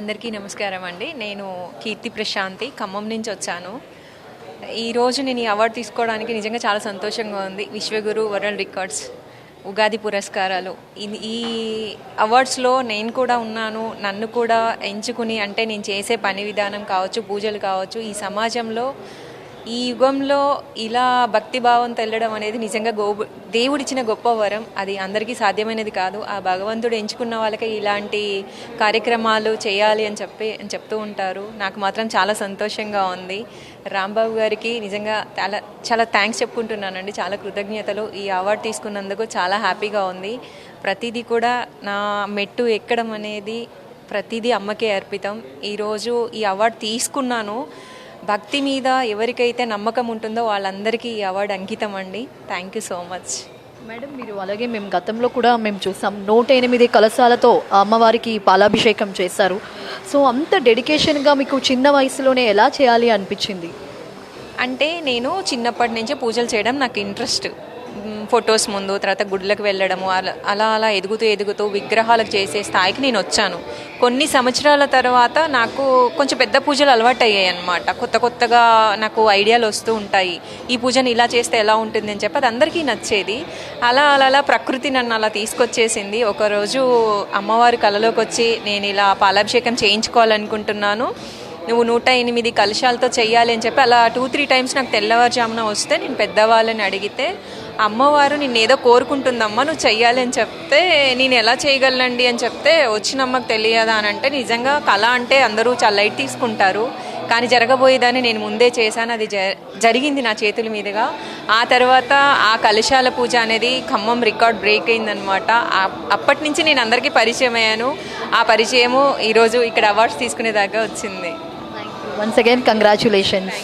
అందరికీ నమస్కారం అండి. నేను కీర్తి ప్రశాంతి ఖమ్మం నుంచి వచ్చాను. ఈరోజు నేను ఈ అవార్డు తీసుకోవడానికి నిజంగా చాలా సంతోషంగా ఉంది. విశ్వగురు వరల్డ్ రికార్డ్స్ ఉగాది పురస్కారాలు ఈ అవార్డ్స్లో నేను కూడా ఉన్నాను. నన్ను కూడా ఎంచుకుని అంటే నేను చేసే పని విధానం కావచ్చు, పూజలు కావచ్చు, ఈ సమాజంలో ఈ యుగంలో ఇలా భక్తిభావంతో వెళ్ళడం అనేది నిజంగా దేవుడిచ్చిన గొప్ప వరం. అది అందరికీ సాధ్యమైనది కాదు. ఆ భగవంతుడు ఎంచుకున్న వాళ్ళకి ఇలాంటి కార్యక్రమాలు చేయాలి అని చెప్తూ ఉంటారు. నాకు మాత్రం చాలా సంతోషంగా ఉంది. రాంబాబు గారికి నిజంగా చాలా థ్యాంక్స్ చెప్పుకుంటున్నానండి. చాలా కృతజ్ఞతలు. ఈ అవార్డు తీసుకున్నందుకు చాలా హ్యాపీగా ఉంది. ప్రతిదీ కూడా నా మెట్టు ఎక్కడం అనేది ప్రతిదీ అమ్మకే అర్పితం. ఈరోజు ఈ అవార్డు తీసుకున్నాను. భక్తి మీద ఎవరికైతే నమ్మకం ఉంటుందో వాళ్ళందరికీ ఈ అవార్డు అంకితం అండి. Thank you so much madam. మీరు అలాగే మేము గతంలో కూడా మేము చూసాం 108 కలశాలతో అమ్మవారికి పాలాభిషేకం చేశారు. సో అంత డెడికేషన్గా మీకు చిన్న వయసులోనే ఎలా చేయాలి అనిపించింది? అంటే నేను చిన్నప్పటి నుంచే పూజలు చేయడం నాకు ఇంట్రెస్ట్. ఫొటోస్ ముందు, తర్వాత గుడ్లకు వెళ్ళడము, అలా ఎదుగుతూ విగ్రహాలకు చేసే స్థాయికి నేను వచ్చాను. కొన్ని సంవత్సరాల తర్వాత నాకు కొంచెం పెద్ద పూజలు అలవాటు అయ్యాయి అన్నమాట. కొత్తగా నాకు ఐడియాలు వస్తూ ఉంటాయి. ఈ పూజను ఇలా చేస్తే ఎలా ఉంటుంది అని చెప్పి అది అందరికీ నచ్చేది. అలా ప్రకృతి నన్ను అలా తీసుకొచ్చేసింది. ఒకరోజు అమ్మవారి కళలోకి వచ్చి నేను ఇలా పాలాభిషేకం చేయించుకోవాలనుకుంటున్నాను, నువ్వు 108 కలశాలతో చెయ్యాలి అని చెప్పి అలా 2-3 టైమ్స్ నాకు తెల్లవారుజామున వస్తే నేను పెద్దవాళ్ళని అడిగితే అమ్మవారు నిన్నేదో కోరుకుంటుందమ్మా, నువ్వు చెయ్యాలి అని చెప్తే నేను ఎలా చేయగలనండి అని చెప్తే వచ్చిన అమ్మకు తెలియదా అని అంటే నిజంగా కళ అంటే అందరూ చాలా లైట్ తీసుకుంటారు, కానీ జరగబోయేదాన్ని నేను ముందే చేశాను. అది జరిగింది నా చేతుల మీదుగా. ఆ తర్వాత ఆ కలశాల పూజ అనేది ఖమ్మం రికార్డ్ బ్రేక్ అయిందనమాట. అప్పటి నుంచి నేను అందరికీ పరిచయం అయ్యాను. ఆ పరిచయము ఈరోజు ఇక్కడ అవార్డ్స్ తీసుకునేదాకా వచ్చింది. Once again congratulations.